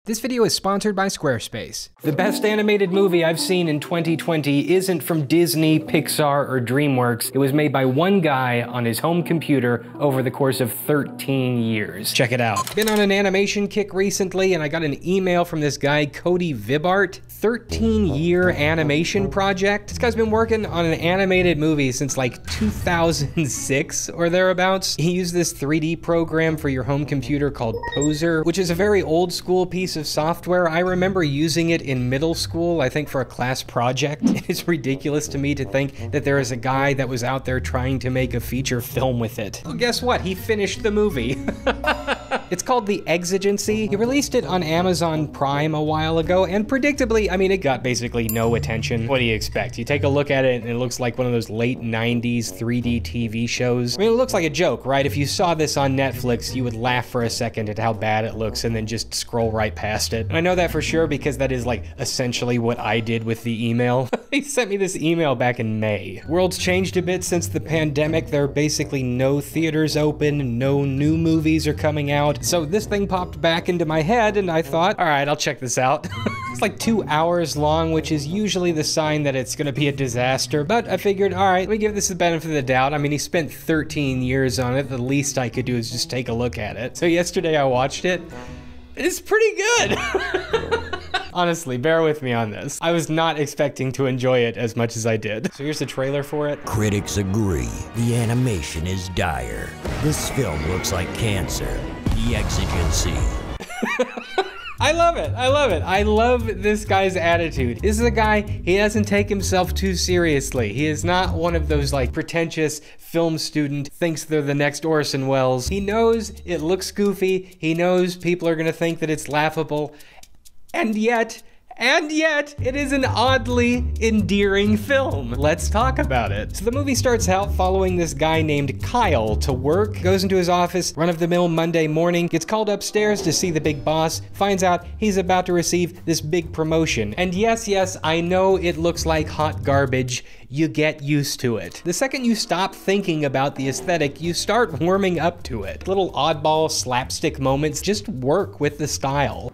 This video is sponsored by Squarespace. The best animated movie I've seen in 2020 isn't from Disney, Pixar, or DreamWorks. It was made by one guy on his home computer over the course of 13 years. Check it out. Been on an animation kick recently, and I got an email from this guy, Cody Vibbart. 13-year animation project. This guy's been working on an animated movie since like 2006 or thereabouts. He used this 3D program for your home computer called Poser, which is a very old school piece of software. I remember using it in middle school, I think for a class project. It's ridiculous to me to think that there is a guy that was out there trying to make a feature film with it. Well, guess what? He finished the movie. It's called The Exigency. He released it on Amazon Prime a while ago, and predictably, I mean, it got basically no attention. What do you expect? You take a look at it and it looks like one of those late 90s 3D TV shows. I mean, it looks like a joke, right? If you saw this on Netflix, you would laugh for a second at how bad it looks and then just scroll right past it. And I know that for sure because that is like essentially what I did with the email. He sent me this email back in May. World's changed a bit since the pandemic. There are basically no theaters open, no new movies are coming out. So this thing popped back into my head and I thought, all right, I'll check this out. It's like 2 hours long, which is usually the sign that it's gonna be a disaster. But I figured, all right, let me give this the benefit of the doubt. I mean, he spent 13 years on it. The least I could do is just take a look at it. So yesterday I watched it. It's pretty good. Honestly, bear with me on this. I was not expecting to enjoy it as much as I did. So here's the trailer for it. Critics agree. The animation is dire. This film looks like cancer. The Exigency. I love it. I love it. I love this guy's attitude. This is a guy, he doesn't take himself too seriously. He is not one of those like pretentious film student thinks they're the next Orson Welles. He knows it looks goofy. He knows people are gonna think that it's laughable. And yet, it is an oddly endearing film. Let's talk about it. So the movie starts out following this guy named Kyle to work, goes into his office, run-of-the-mill Monday morning, gets called upstairs to see the big boss, finds out he's about to receive this big promotion. And yes, I know it looks like hot garbage. You get used to it. The second you stop thinking about the aesthetic, you start warming up to it. Little oddball slapstick moments just work with the style.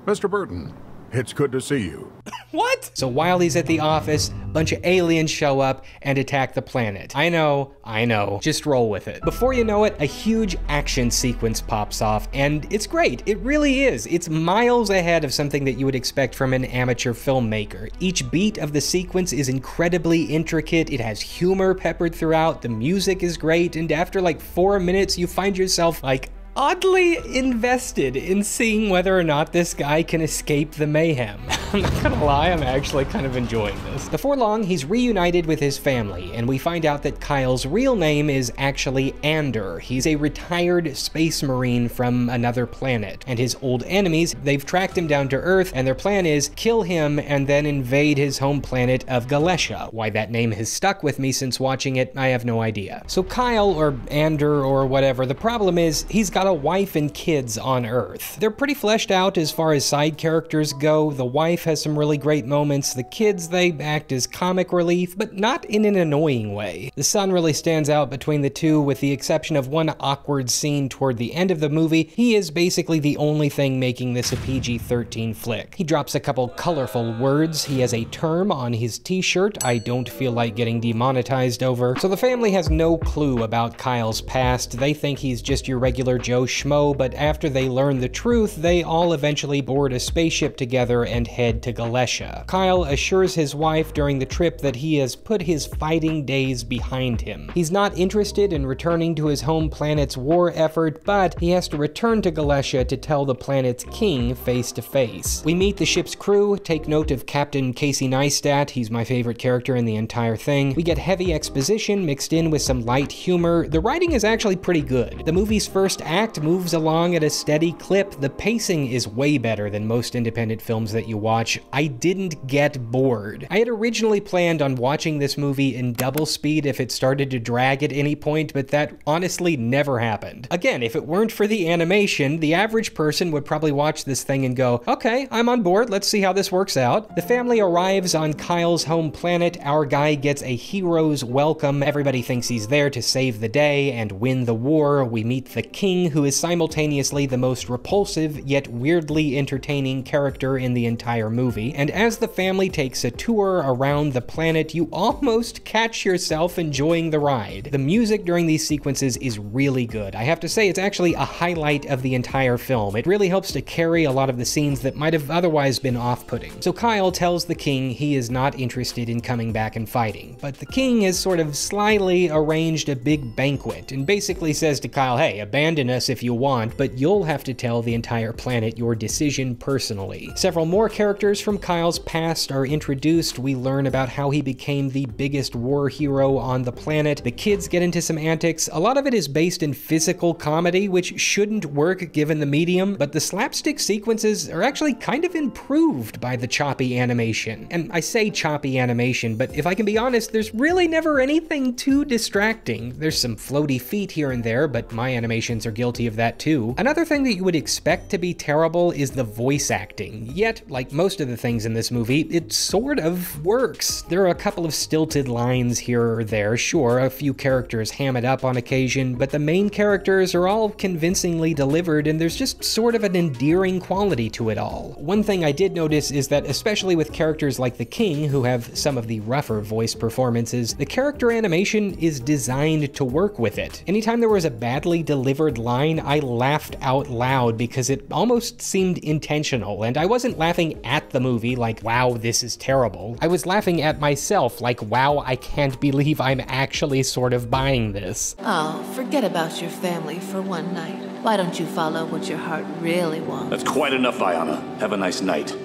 Mr. Burton, it's good to see you. What? So while he's at the office, a bunch of aliens show up and attack the planet. I know, just roll with it. Before you know it, a huge action sequence pops off, and it's great. It really is. It's miles ahead of something that you would expect from an amateur filmmaker. Each beat of the sequence is incredibly intricate. It has humor peppered throughout. The music is great, and after like 4 minutes, you find yourself like, oddly invested in seeing whether or not this guy can escape the mayhem. I'm not gonna lie, I'm actually kind of enjoying this. Before long, he's reunited with his family, and we find out that Kyle's real name is actually Ander. He's a retired space marine from another planet, and his old enemies, they've tracked him down to Earth, and their plan is kill him and then invade his home planet of Galesha. Why that name has stuck with me since watching it, I have no idea. So Kyle, or Ander, or whatever, the problem is he's got a wife and kids on Earth. They're pretty fleshed out as far as side characters go. The wife has some really great moments. The kids, they act as comic relief, but not in an annoying way. The son really stands out between the two, with the exception of one awkward scene toward the end of the movie. He is basically the only thing making this a PG-13 flick. He drops a couple colorful words. He has a term on his t-shirt I don't feel like getting demonetized over. So the family has no clue about Kyle's past. They think he's just your regular Joe Schmo, but after they learn the truth, they all eventually board a spaceship together and head to Galesha. Kyle assures his wife during the trip that he has put his fighting days behind him. He's not interested in returning to his home planet's war effort, but he has to return to Galesha to tell the planet's king face to face. We meet the ship's crew, take note of Captain Casey Neistat. He's my favorite character in the entire thing. We get heavy exposition mixed in with some light humor. The writing is actually pretty good. The movie's first act moves along at a steady clip. The pacing is way better than most independent films that you watch. I didn't get bored. I had originally planned on watching this movie in double speed if it started to drag at any point, but that honestly never happened. Again, if it weren't for the animation, the average person would probably watch this thing and go, okay, I'm on board, let's see how this works out. The family arrives on Kyle's home planet. Our guy gets a hero's welcome. Everybody thinks he's there to save the day and win the war. We meet the king, king, who is simultaneously the most repulsive yet weirdly entertaining character in the entire movie, and as the family takes a tour around the planet, you almost catch yourself enjoying the ride. The music during these sequences is really good. I have to say, it's actually a highlight of the entire film. It really helps to carry a lot of the scenes that might have otherwise been off-putting. So Kyle tells the king he is not interested in coming back and fighting, but the king has sort of slyly arranged a big banquet and basically says to Kyle, hey, abandon us if you want, but you'll have to tell the entire planet your decision personally. Several more characters from Kyle's past are introduced. We learn about how he became the biggest war hero on the planet. The kids get into some antics. A lot of it is based in physical comedy, which shouldn't work given the medium, but the slapstick sequences are actually kind of improved by the choppy animation. And I say choppy animation, but if I can be honest, there's really never anything too distracting. There's some floaty feet here and there, but my animations are guilty of that too. Another thing that you would expect to be terrible is the voice acting. Yet, like most of the things in this movie, it sort of works. There are a couple of stilted lines here or there, sure, a few characters ham it up on occasion, but the main characters are all convincingly delivered, and there's just sort of an endearing quality to it all. One thing I did notice is that, especially with characters like the king, who have some of the rougher voice performances, the character animation is designed to work with it. Anytime there was a badly delivered line, I laughed out loud because it almost seemed intentional, and I wasn't laughing at the movie like, wow, this is terrible. I was laughing at myself like, wow, I can't believe I'm actually sort of buying this. Oh, forget about your family for one night. Why don't you follow what your heart really wants? That's quite enough, Ayanna. Have a nice night.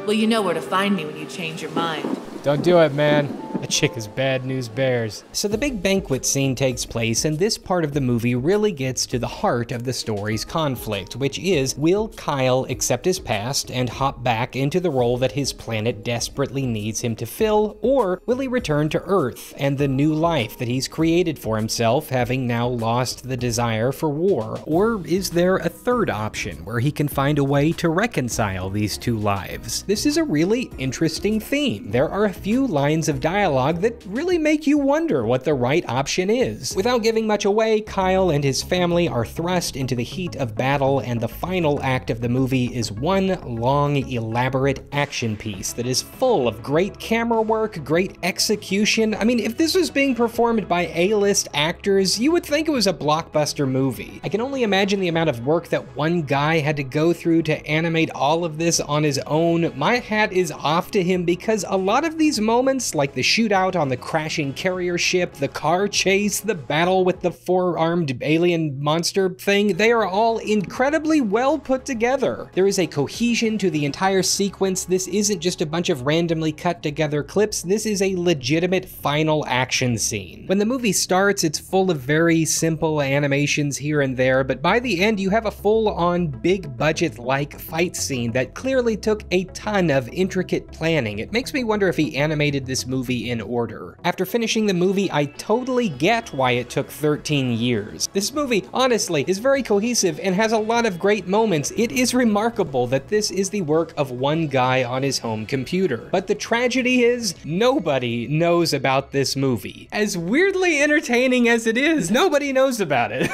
Well, you know where to find me when you change your mind. Don't do it, man. That chick is bad news bears. So the big banquet scene takes place, and this part of the movie really gets to the heart of the story's conflict, which is, will Kyle accept his past and hop back into the role that his planet desperately needs him to fill, or will he return to Earth and the new life that he's created for himself, having now lost the desire for war? Or is there a third option where he can find a way to reconcile these two lives? This is a really interesting theme. There are a few lines of dialogue that really make you wonder what the right option is. Without giving much away, Kyle and his family are thrust into the heat of battle, and the final act of the movie is one long, elaborate action piece that is full of great camera work, great execution. I mean, if this was being performed by A-list actors, you would think it was a blockbuster movie. I can only imagine the amount of work that one guy had to go through to animate all of this on his own. My hat is off to him, because a lot of these moments, like the shootout on the crashing carrier ship, the car chase, the battle with the four-armed alien monster thing, they are all incredibly well put together. There is a cohesion to the entire sequence. This isn't just a bunch of randomly cut together clips. This is a legitimate final action scene. When the movie starts, it's full of very simple animations here and there, but by the end, you have a full-on big budget-like fight scene that clearly took a ton of intricate planning. It makes me wonder if he animated this movie in order. After finishing the movie, I totally get why it took 13 years. This movie, honestly, is very cohesive and has a lot of great moments. It is remarkable that this is the work of one guy on his home computer. But the tragedy is, nobody knows about this movie. As weirdly entertaining as it is, nobody knows about it.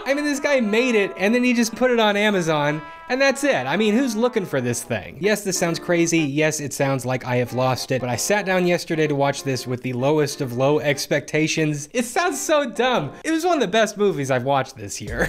I mean, this guy made it, and then he just put it on Amazon, and that's it. I mean, who's looking for this thing? Yes, this sounds crazy. Yes, it sounds like I have lost it, but I sat down yesterday to watch this with the lowest of low expectations. It sounds so dumb. It was one of the best movies I've watched this year.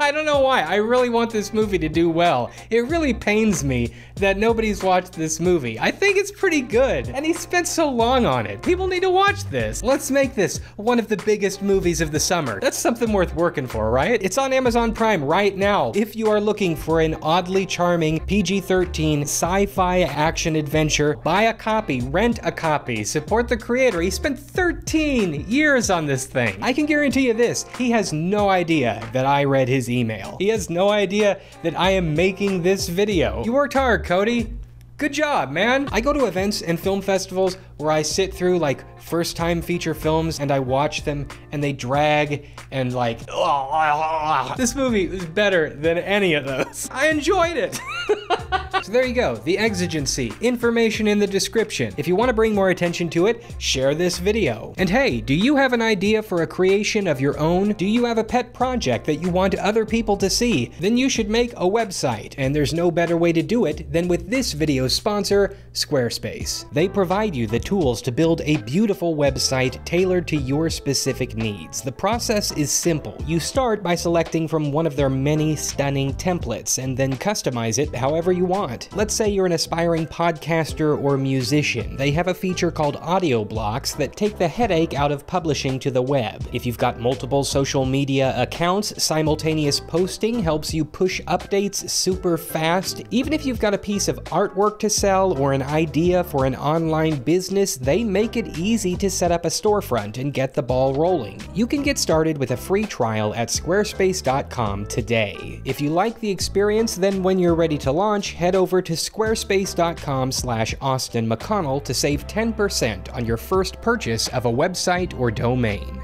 I don't know why. I really want this movie to do well. It really pains me that nobody's watched this movie. I think it's pretty good, and he spent so long on it. People need to watch this. Let's make this one of the biggest movies of the summer. That's something worth working for, right? It's on Amazon Prime right now. If you are looking for an oddly charming PG-13 sci-fi action adventure, buy a copy, rent a copy, support the creator. He spent 13 years on this thing. I can guarantee you this, he has no idea that I read his email. He has no idea that I am making this video. You worked hard, Cody. Good job, man. I go to events and film festivals where I sit through like first-time feature films and I watch them and they drag and like, this movie was better than any of those. I enjoyed it. So there you go, the Exigency. Information in the description. If you want to bring more attention to it, share this video. And hey, do you have an idea for a creation of your own? Do you have a pet project that you want other people to see? Then you should make a website, and there's no better way to do it than with this video's sponsor, Squarespace. They provide you the tools to build a beautiful website tailored to your specific needs. The process is simple. You start by selecting from one of their many stunning templates and then customize it however you want. Let's say you're an aspiring podcaster or musician. They have a feature called audio blocks that take the headache out of publishing to the web. If you've got multiple social media accounts, simultaneous posting helps you push updates super fast. Even if you've got a piece of artwork to sell or an idea for an online business, they make it easy to set up a storefront and get the ball rolling. You can get started with a free trial at squarespace.com today. If you like the experience, then when you're ready to launch, head over to squarespace.com/AustinMcConnell to save 10% on your first purchase of a website or domain.